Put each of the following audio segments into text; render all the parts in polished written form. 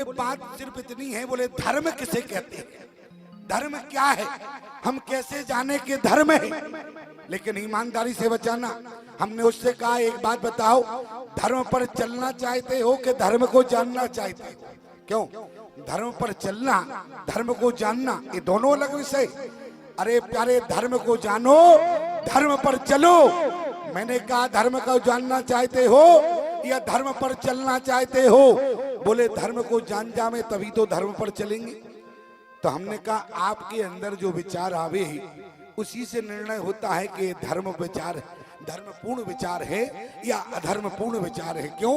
बात सिर्फ इतनी है, बोले धर्म किसे कहते हैं, धर्म क्या है, हम कैसे जाने कि धर्म है। लेकिन ईमानदारी से बचाना, हमने उससे कहा एक बात बताओ, धर्म पर चलना चाहते हो कि धर्म को जानना चाहते हो? क्यों? धर्म पर चलना, धर्म को जानना, ये दोनों अलग विषय। अरे प्यारे, धर्म को जानो, धर्म पर चलो। मैंने कहा धर्म को जानना चाहते हो या धर्म पर चलना चाहते हो? बोले धर्म को जान जावे तभी तो धर्म पर चलेंगे। तो हमने कहा आपके अंदर जो विचार आवे उसी से निर्णय होता है कि धर्म विचार, धर्मपूर्ण विचार है या अधर्मपूर्ण विचार है। क्यों?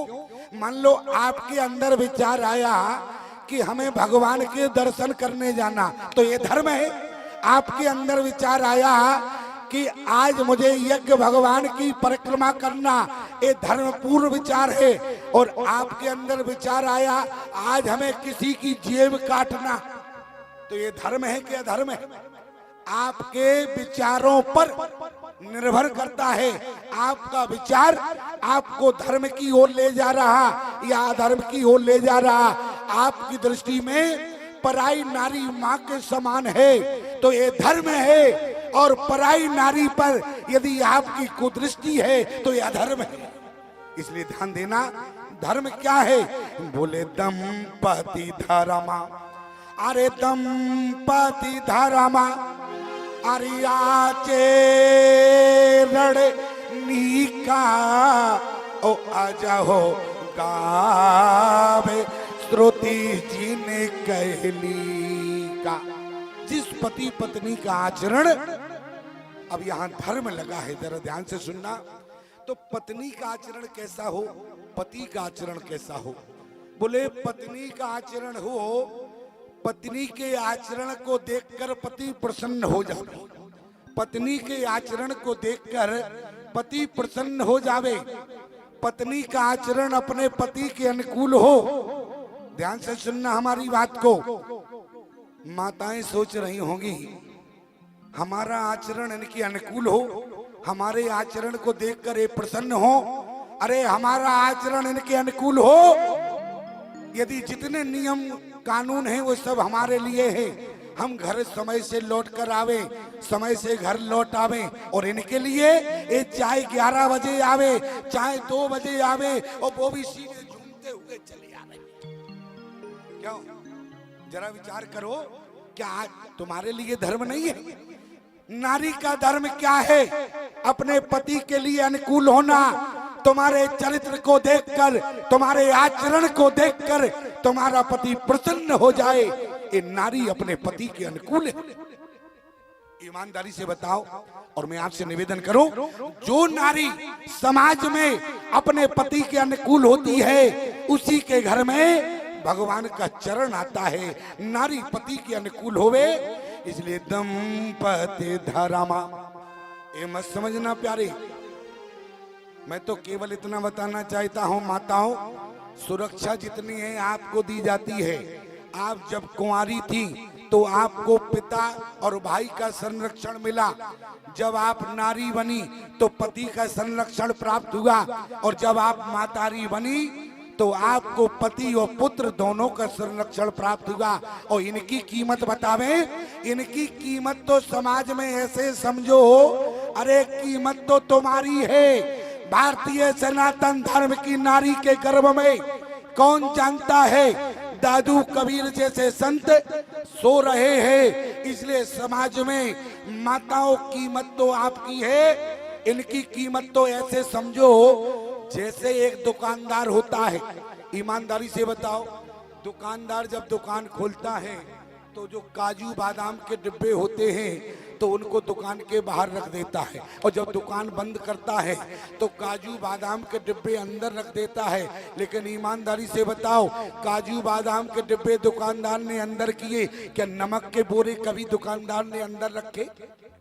मान लो आपके अंदर विचार आया कि हमें भगवान के दर्शन करने जाना, तो ये धर्म है। आपके अंदर विचार आया कि आज मुझे यज्ञ भगवान की परिक्रमा करना, ये धर्मपूर्ण विचार है। और आपके अंदर विचार आया आज हमें किसी की जेब काटना, तो ये धर्म है कि अधर्म है? आपके विचारों पर निर्भर करता है आपका विचार आपको धर्म की ओर ले जा रहा या अधर्म की ओर ले जा रहा। आपकी दृष्टि में पराई नारी माँ के समान है तो ये धर्म है, और पराई नारी पर यदि आपकी कुदृष्टि है तो ये अधर्म है। इसलिए ध्यान देना, धर्म क्या है? बोले दंपति धर्मा, अरे दंपति धर्मा, अरे आचे रड़ नीका ओ अजहो गावे श्रुति जी ने कहली का। जिस पति पत्नी का आचरण, अब यहाँ धर्म लगा है, जरा ध्यान से सुनना। तो पत्नी का आचरण कैसा हो, पति का आचरण कैसा हो? बोले पत्नी का आचरण हो, पत्नी के आचरण को देखकर पति प्रसन्न हो जावे, पत्नी के आचरण को देखकर पति प्रसन्न हो जावे, पत्नी का आचरण अपने पति के अनुकूल हो। ध्यान से सुनना हमारी बात को। माताएं सोच रही होंगी हमारा आचरण इनके अनुकूल हो, हमारे आचरण को देखकर ये प्रसन्न हो। अरे हमारा आचरण इनके अनुकूल हो, यदि जितने नियम कानून है वो सब हमारे लिए है, हम घर समय से लौट कर आवे, समय से घर लौट आवे, और इनके लिए ये चाहे 11 बजे आवे, चाहे 2 बजे आवे, और वो भी सीधे झूमते हुए चले आवे। क्यों? जरा विचार करो, क्या तुम्हारे लिए धर्म नहीं है? नारी का धर्म क्या है? अपने पति के लिए अनुकूल होना। तुम्हारे चरित्र को देखकर, तुम्हारे आचरण को देखकर तुम्हारा पति प्रसन्न हो जाए, ये नारी अपने पति के अनुकूल है। ईमानदारी से बताओ, और मैं आपसे निवेदन करूं, जो नारी समाज में अपने पति के अनुकूल होती है उसी के घर में भगवान का चरण आता है। नारी पति के अनुकूल होवे, इसलिए दंपति धर्मा। ये मत समझना प्यारे, मैं तो केवल इतना बताना चाहता हूँ माताओं, सुरक्षा जितनी है आपको दी जाती है। आप जब कुंवारी थी तो आपको पिता और भाई का संरक्षण मिला, जब आप नारी बनी तो पति का संरक्षण प्राप्त हुआ, और जब आप मातारी बनी तो आपको पति और पुत्र दोनों का संरक्षण प्राप्त हुआ। और इनकी कीमत बतावे, इनकी कीमत तो समाज में ऐसे समझो, अरे कीमत तो तुम्हारी है। भारतीय सनातन धर्म की नारी के गर्भ में कौन जानता है दादू कबीर जैसे संत सो रहे हैं। इसलिए समाज में माताओं की कीमत तो आपकी है, इनकी कीमत तो ऐसे समझो जैसे एक दुकानदार होता है। ईमानदारी से बताओ, दुकानदार जब दुकान खोलता है तो जो काजू बादाम के डिब्बे होते हैं तो उनको दुकान के बाहर रख देता है, और जब दुकान बंद करता है तो काजू बादाम के डिब्बे अंदर रख देता है। लेकिन ईमानदारी से बताओ, काजू बादाम के डिब्बे दुकानदार ने अंदर किए, क्या नमक के बोरे कभी दुकानदार ने अंदर रखे?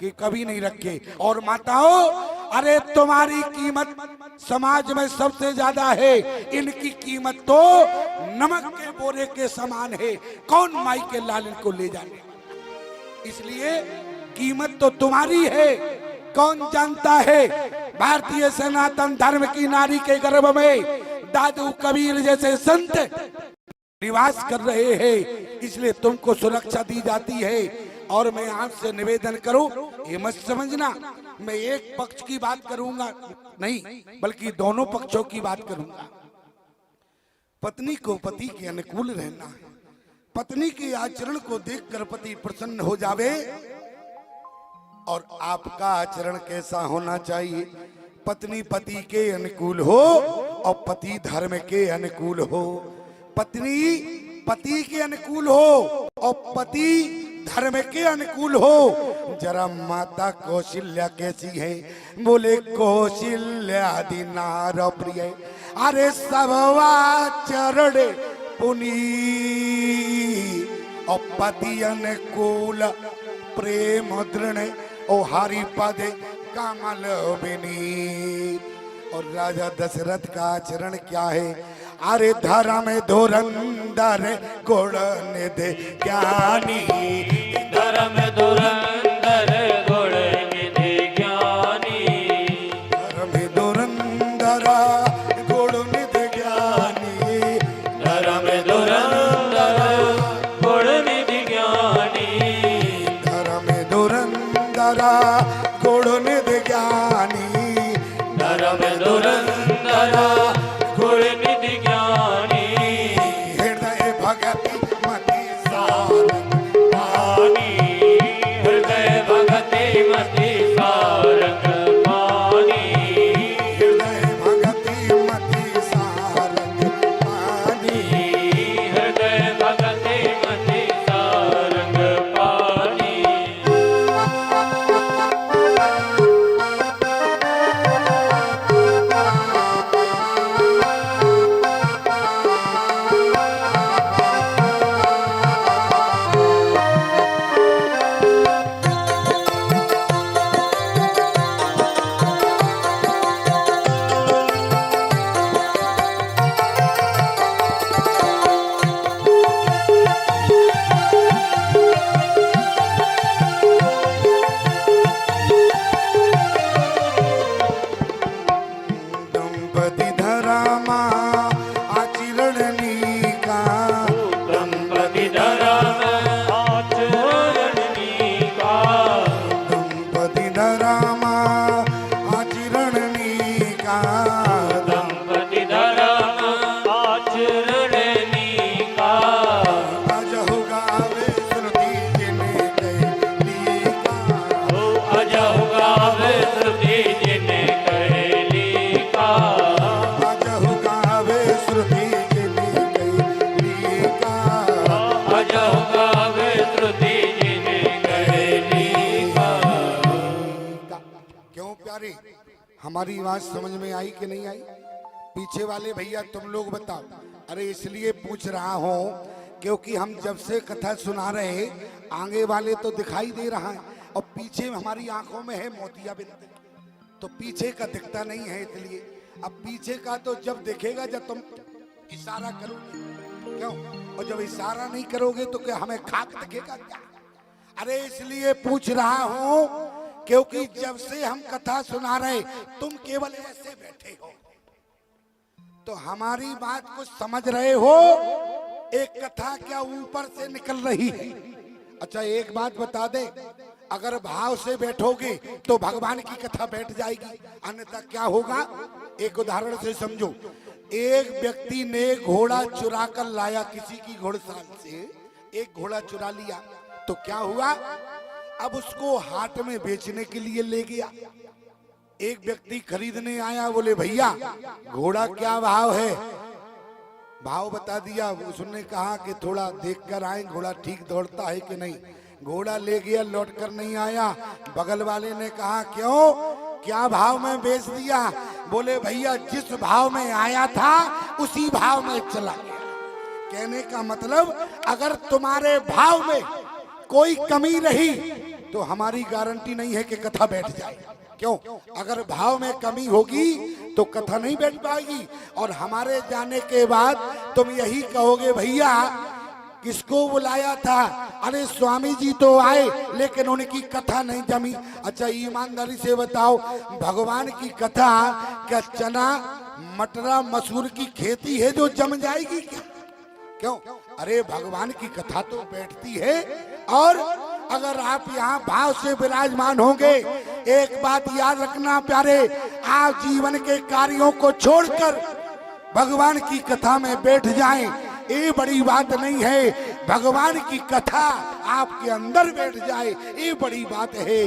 कि कभी नहीं रखे। और माताओं, अरे तुम्हारी कीमत समाज में सबसे ज्यादा है, इनकी कीमत तो नमक के बोरे के समान है। कौन माई के लाल इनको ले जाने? इसलिए कीमत तो तुम्हारी है, कौन जानता है? भारतीय सनातन धर्म की नारी के गर्भ में दादू कबीर जैसे संत निवास कर रहे हैं, इसलिए तुमको सुरक्षा दी जाती है। और मैं आपसे निवेदन करूं, ये मत समझना मैं एक पक्ष की बात करूंगा, नहीं बल्कि दोनों पक्षों की बात करूंगा। पत्नी को पति के अनुकूल रहना है। पत्नी के आचरण को देखकर पति प्रसन्न हो जावे। और आपका आचरण कैसा होना चाहिए? पत्नी पति के अनुकूल हो और पति धर्म के अनुकूल हो। पत्नी पति के अनुकूल हो और पति धर्म के अनुकूल हो। जरा माता कौशल्या कैसी है? बोले कौशल्या दीनार प्रिय, अरे सबवा चरण पुनी और पति अनुकूल प्रेम दृढ़ ओ हरि पद कमल बिनी। और राजा दशरथ का आचरण क्या है? अरे धर्म धुरंधर गुण निधि ज्ञानी, धर्म धुरंधर गुण निधि ज्ञानी, धर्म धुरंधर गुण निधि ज्ञानी, धर्म धुरंधर गुण निधि ज्ञानी, धर्म धुरंधर गुण निधि ज्ञानी, धर्म धुरंधर गुण निधि ज्ञानी, हृदय भगति मति सारंग पानी, हृदय भगति मति सारंग पानी, हृदय भगति मति सारंग पानी। हृदय भगति मति सारंग पानी। दंपति धरामा आचरणनीका, दंपति धर्म आचरणनीका, दंपति धरामा आचरणनीका, दंपति धर्म आचरणनीका, अजहु गावे श्रुति जिने कैलीका, ओ अजहु गावे श्रुति जिने कैलीका, अजहु गावे श्रुति जिने कैलीका। अजहु गावे श्रुति जिने कैलीका। क्यों प्यारे, हमारी आवाज समझ में आई कि नहीं आई? पीछे वाले भैया तुम लोग बताओ। अरे इसलिए पूछ रहा हूं क्योंकि हम जब से कथा सुना रहे हैं, आगे वाले तो दिखाई दे रहा है और पीछे हमारी आंखों में है मोतियाबिंद, तो पीछे का दिखता नहीं है। इसलिए अब पीछे का तो जब दिखेगा जब तुम इशारा करोगे। क्यों? और जब इशारा नहीं करोगे तो क्या हमें खाक दिखेगा क्या? अरे इसलिए पूछ रहा हूं क्योंकि जब से हम कथा सुना रहे तुम केवल ऐसे बैठे हो, तो हमारी बात को समझ रहे हो? एक कथा क्या ऊपर से निकल रही है? अच्छा एक बात बता दे, अगर भाव से बैठोगे तो भगवान की कथा बैठ जाएगी, अन्यथा क्या होगा? एक उदाहरण से समझो। एक व्यक्ति ने घोड़ा चुरा कर लाया, किसी की घोड़साल से एक घोड़ा चुरा लिया, तो क्या हुआ? अब उसको हाट में बेचने के लिए ले गया। एक व्यक्ति खरीदने आया, बोले भैया घोड़ा क्या भाव है? भाव बता दिया। उसने कहा कि थोड़ा देख कर आए, घोड़ा ठीक दौड़ता है कि नहीं। घोड़ा ले गया, लौट कर नहीं आया। बगल वाले ने कहा क्यों, क्या भाव में बेच दिया? बोले भैया जिस भाव में आया था उसी भाव में चला गया। कहने का मतलब अगर तुम्हारे भाव में कोई कमी रही तो हमारी गारंटी नहीं है कि कथा बैठ जाए। क्यों? अगर भाव में कमी होगी तो कथा नहीं बैठ पाएगी, और हमारे जाने के बाद तुम यही कहोगे भैया किसको बुलाया था? अरे स्वामी जी तो आए लेकिन उनकी कथा नहीं जमी। अच्छा ईमानदारी से बताओ, भगवान की कथा क्या चना मटरा मसूर की खेती है जो जम जाएगी क्या? क्यों? अरे भगवान की कथा तो बैठती है, और अगर आप यहाँ भाव से विराजमान होंगे, एक बात याद रखना प्यारे, आप जीवन के कार्यों को छोड़कर भगवान की कथा में बैठ जाएं, ये बड़ी बात नहीं है। भगवान की कथा आपके अंदर बैठ जाए, ये बड़ी बात है।